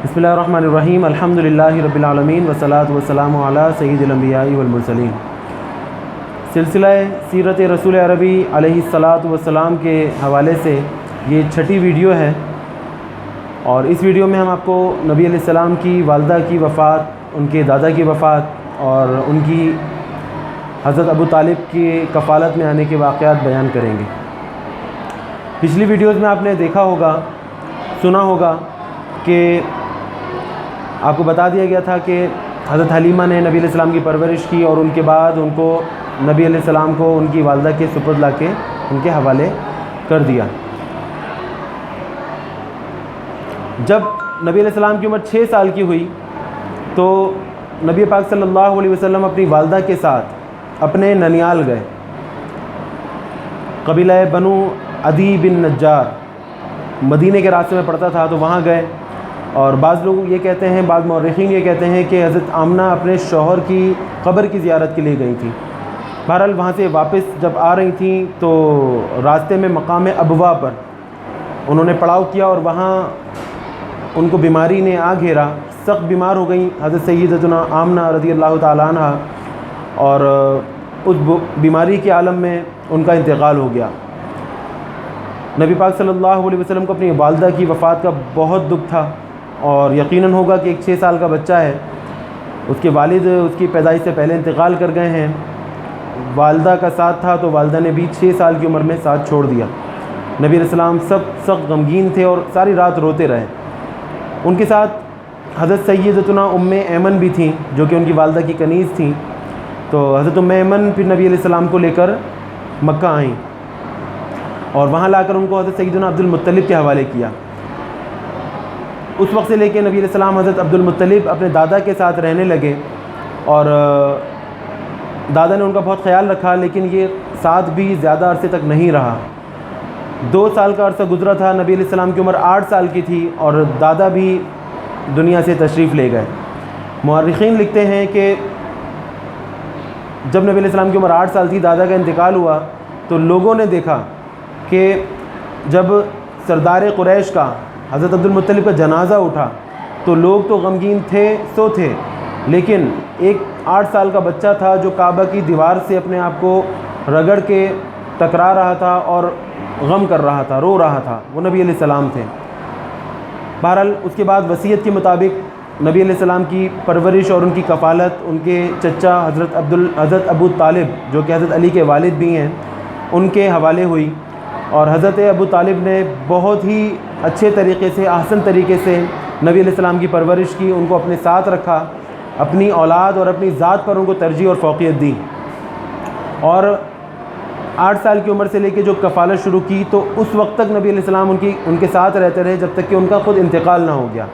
بسم اللہ الرحمن الرحیم الحمدللہ رب العالمین والصلاۃ والسلام علی سید الانبیاء والمرسلین۔ سلسلہ سیرت رسول عربی علیہ الصلاۃ والسلام کے حوالے سے یہ چھٹی ویڈیو ہے، اور اس ویڈیو میں ہم آپ کو نبی علیہ السلام کی والدہ کی وفات، ان کے دادا کی وفات اور ان کی حضرت ابو طالب کی کفالت میں آنے کے واقعات بیان کریں گے۔ پچھلی ویڈیوز میں آپ نے دیکھا ہوگا، سنا ہوگا کہ آپ کو بتا دیا گیا تھا کہ حضرت حلیمہ نے نبی علیہ السلام کی پرورش کی، اور ان کے بعد ان کو نبی علیہ السلام کو ان کی والدہ کے سپرد لا کے ان کے حوالے کر دیا۔ جب نبی علیہ السلام کی عمر 6 سال کی ہوئی تو نبی پاک صلی اللہ علیہ وسلم اپنی والدہ کے ساتھ اپنے ننیال گئے۔ قبیلہ بنو عدی بن نجار مدینے کے راستے میں پڑتا تھا، تو وہاں گئے، اور بعض لوگ یہ کہتے ہیں، بعض مورخین یہ کہتے ہیں کہ حضرت آمنہ اپنے شوہر کی قبر کی زیارت کے لیے گئی تھیں۔ بہرحال وہاں سے واپس جب آ رہی تھیں تو راستے میں مقام ابوا پر انہوں نے پڑاؤ کیا، اور وہاں ان کو بیماری نے آ گھیرا، سخت بیمار ہو گئیں حضرت سیدتنا آمنہ رضی اللہ تعالیٰ عنہ، اور اس بیماری کے عالم میں ان کا انتقال ہو گیا۔ نبی پاک صلی اللہ علیہ وسلم کو اپنی والدہ کی وفات کا بہت دکھ تھا، اور یقیناً ہوگا کہ ایک 6 سال کا بچہ ہے، اس کے والد اس کی پیدائش سے پہلے انتقال کر گئے ہیں، والدہ کا ساتھ تھا تو والدہ نے بھی 6 سال کی عمر میں ساتھ چھوڑ دیا۔ نبی علیہ السلام سخت غمگین تھے اور ساری رات روتے رہے۔ ان کے ساتھ حضرت سیدتنا ام ایمن بھی تھیں، جو کہ ان کی والدہ کی کنیز تھیں۔ تو حضرت ام ایمن پھر نبی علیہ السلام کو لے کر مکہ آئیں، اور وہاں لا کر ان کو حضرت سیدنا عبد المطلب کے حوالے کیا۔ اس وقت سے لے کے نبی علیہ السلام حضرت عبد المطلب اپنے دادا کے ساتھ رہنے لگے، اور دادا نے ان کا بہت خیال رکھا، لیکن یہ ساتھ بھی زیادہ عرصے تک نہیں رہا۔ 2 سال کا عرصہ گزرا تھا، نبی علیہ السلام کی عمر 8 سال کی تھی، اور دادا بھی دنیا سے تشریف لے گئے۔ مورخین لکھتے ہیں کہ جب نبی علیہ السلام کی عمر 8 سال تھی، دادا کا انتقال ہوا، تو لوگوں نے دیکھا کہ جب سردار قریش کا حضرت عبد المطلب کا جنازہ اٹھا تو لوگ تو غمگین تھے تھے، لیکن ایک 8 سال کا بچہ تھا جو کعبہ کی دیوار سے اپنے آپ کو رگڑ کے ٹکرا رہا تھا اور غم کر رہا تھا، رو رہا تھا، وہ نبی علیہ السلام تھے۔ بہرحال اس کے بعد وصیت کے مطابق نبی علیہ السلام کی پرورش اور ان کی کفالت ان کے چچا حضرت ابو طالب، جو کہ حضرت علی کے والد بھی ہیں، ان کے حوالے ہوئی، اور حضرت ابو طالب نے بہت ہی اچھے طریقے سے، احسن طریقے سے نبی علیہ السلام کی پرورش کی، ان کو اپنے ساتھ رکھا، اپنی اولاد اور اپنی ذات پر ان کو ترجیح اور فوقیت دی۔ اور 8 سال کی عمر سے لے کے جو کفالت شروع کی تو اس وقت تک نبی علیہ السلام ان کے ساتھ رہتے رہے، جب تک کہ ان کا خود انتقال نہ ہو گیا،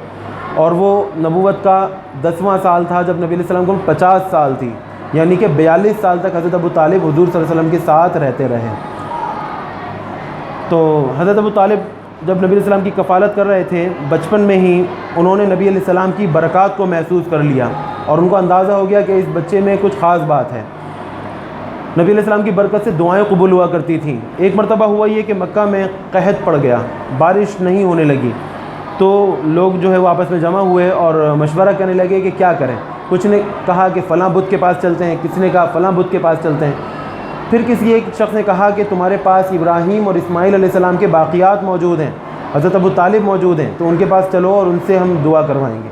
اور وہ نبوت کا 10واں سال تھا جب نبی علیہ السلام کو 50 سال تھی، یعنی کہ 42 سال تک حضرت ابو طالب حضور صلی اللہ علیہ وسلم کے ساتھ رہتے رہے۔ تو حضرت ابو طالب جب نبی علیہ السلام کی کفالت کر رہے تھے، بچپن میں ہی انہوں نے نبی علیہ السلام کی برکات کو محسوس کر لیا، اور ان کو اندازہ ہو گیا کہ اس بچے میں کچھ خاص بات ہے۔ نبی علیہ السلام کی برکت سے دعائیں قبول ہوا کرتی تھیں۔ ایک مرتبہ ہوا یہ کہ مکہ میں قحط پڑ گیا، بارش نہیں ہونے لگی، تو لوگ جو ہے وہ آپس میں جمع ہوئے اور مشورہ کرنے لگے کہ کیا کریں۔ کچھ نے کہا کہ فلاں بت کے پاس چلتے ہیں، کسی نے کہا فلاں بت کے پاس چلتے ہیں، پھر کسی ایک شخص نے کہا کہ تمہارے پاس ابراہیم اور اسماعیل علیہ السلام کے باقیات موجود ہیں، حضرت ابو طالب موجود ہیں، تو ان کے پاس چلو اور ان سے ہم دعا کروائیں گے۔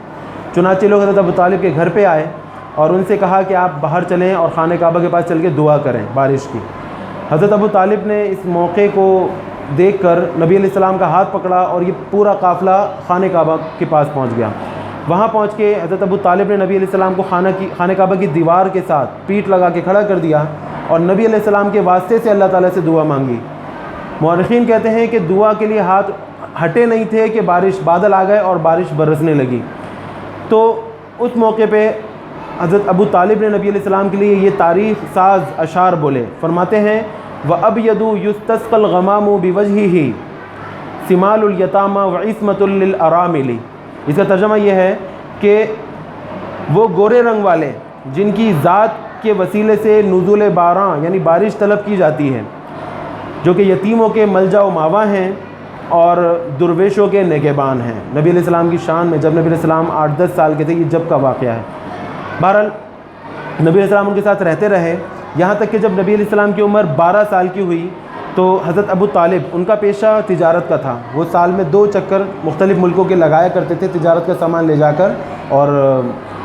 چنانچہ لوگ حضرت ابو طالب کے گھر پہ آئے اور ان سے کہا کہ آپ باہر چلیں اور خانہ کعبہ کے پاس چل کے دعا کریں بارش کی۔ حضرت ابو طالب نے اس موقع کو دیکھ کر نبی علیہ السلام کا ہاتھ پکڑا، اور یہ پورا قافلہ خانہ کعبہ کے پاس پہنچ گیا۔ وہاں پہنچ کے حضرت ابو طالب نے نبی علیہ السلام کو خانہ کعبہ کی دیوار کے ساتھ پیٹھ لگا کے کھڑا کر دیا، اور نبی علیہ السلام کے واسطے سے اللہ تعالیٰ سے دعا مانگی۔ مورخین کہتے ہیں کہ دعا کے لیے ہاتھ ہٹے نہیں تھے کہ بادل آ گئے اور بارش برسنے لگی۔ تو اس موقع پہ حضرت ابو طالب نے نبی علیہ السلام کے لیے یہ تاریخ ساز اشعار بولے، فرماتے ہیں وَأَبْيَضُ يُسْتَسْقَى الْغَمَامُ بِوَجْهِهِ سِمَالُ الْيَتَامَى وَعِصْمَةٌ لِلْأَرَامِلِ۔ اس کا ترجمہ یہ ہے کہ وہ گورے رنگ والے جن کی ذات کے وسیلے سے نزول باراں یعنی بارش طلب کی جاتی ہے، جو کہ یتیموں کے ملجا و ماوا ہیں، اور درویشوں کے نگہبان ہیں۔ نبی علیہ السلام کی شان میں جب نبی علیہ السلام 8-10 سال کے تھے، یہ جب کا واقعہ ہے۔ بہرحال نبی علیہ السلام ان کے ساتھ رہتے رہے، یہاں تک کہ جب نبی علیہ السلام کی عمر 12 سال کی ہوئی تو حضرت ابو طالب، ان کا پیشہ تجارت کا تھا، وہ سال میں 2 چکر مختلف ملکوں کے لگایا کرتے تھے، تجارت کا سامان لے جا کر اور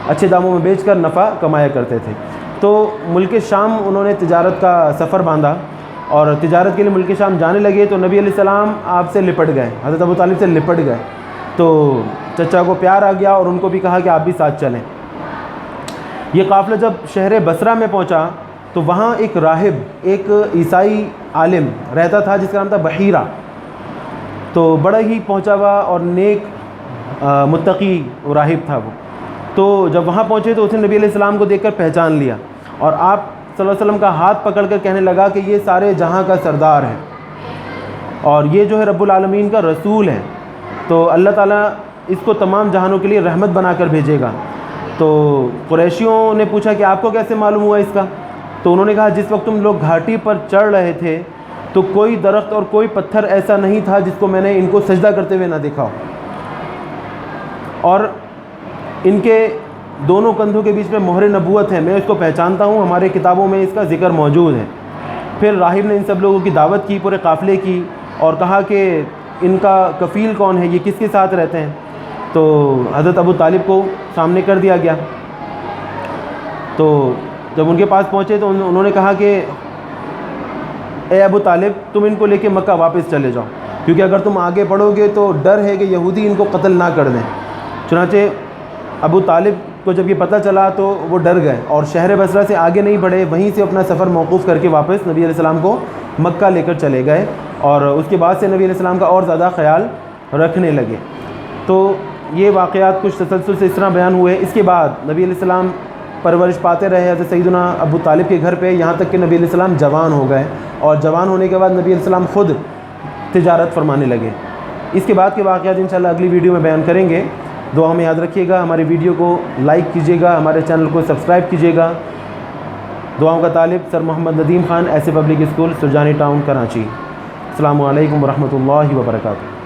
اچھے داموں میں بیچ کر نفع کمایا کرتے تھے۔ تو ملک شام انہوں نے تجارت کا سفر باندھا اور تجارت کے لیے ملک شام جانے لگے تو نبی علیہ السلام آپ سے لپٹ گئے، حضرت ابو طالب سے لپٹ گئے۔ تو چچا کو پیار آ گیا اور ان کو بھی کہا کہ آپ بھی ساتھ چلیں۔ یہ قافلہ جب شہر بصرہ میں پہنچا تو وہاں ایک راہب، ایک عیسائی عالم رہتا تھا جس کا نام تھا بحیرہ، تو بڑا ہی پہنچا ہوا اور نیک متقی راہب تھا وہ۔ تو جب وہاں پہنچے تو اس نے نبی علیہ السلام کو دیکھ کر پہچان لیا اور آپ صلی اللہ علیہ وسلم کا ہاتھ پکڑ کر کہنے لگا کہ یہ سارے جہاں کا سردار ہے اور یہ جو ہے رب العالمین کا رسول ہے، تو اللہ تعالیٰ اس کو تمام جہانوں کے لیے رحمت بنا کر بھیجے گا۔ تو قریشیوں نے پوچھا کہ آپ کو کیسے معلوم ہوا اس کا؟ تو انہوں نے کہا جس وقت تم لوگ گھاٹی پر چڑھ رہے تھے تو کوئی درخت اور کوئی پتھر ایسا نہیں تھا جس کو میں نے ان کو سجدہ کرتے ہوئے نہ دیکھا ہو، اور ان کے دونوں کندھوں کے بیچ میں مہر نبوت ہے، میں اس کو پہچانتا ہوں، ہمارے کتابوں میں اس کا ذکر موجود ہے۔ پھر راہب نے ان سب لوگوں کی دعوت کی، پورے قافلے کی، اور کہا کہ ان کا کفیل کون ہے، یہ کس کے ساتھ رہتے ہیں؟ تو حضرت ابو طالب کو سامنے کر دیا گیا۔ تو جب ان کے پاس پہنچے تو انہوں نے کہا کہ اے ابو طالب، تم ان کو لے کے مکہ واپس چلے جاؤ، کیونکہ اگر تم آگے بڑھو گے تو ڈر ہے کہ یہودی ان کو قتل نہ کر دیں۔ چنانچہ ابو طالب کو جب یہ پتہ چلا تو وہ ڈر گئے اور شہر بصرہ سے آگے نہیں بڑھے، وہیں سے اپنا سفر موقوف کر کے واپس نبی علیہ السلام کو مکہ لے کر چلے گئے، اور اس کے بعد سے نبی علیہ السلام کا اور زیادہ خیال رکھنے لگے۔ تو یہ واقعات کچھ تسلسل سے اس طرح بیان ہوئے۔ اس کے بعد نبی علیہ السلام پرورش پاتے رہے حضرت سیدنا ابو طالب کے گھر پہ، یہاں تک کہ نبی علیہ السلام جوان ہو گئے، اور جوان ہونے کے بعد نبی علیہ السلام خود تجارت فرمانے لگے۔ اس کے بعد کے واقعات انشاءاللہ اگلی ویڈیو میں بیان کریں گے۔ دعا میں یاد رکھیے گا، ہماری ویڈیو کو لائک کیجیے گا، ہمارے چینل کو سبسکرائب کیجیے گا۔ دعاؤں کا طالب سر محمد ندیم خان، ایسے public school, Surjani town, Karachi. السلام علیکم ورحمۃ اللہ وبرکاتہ۔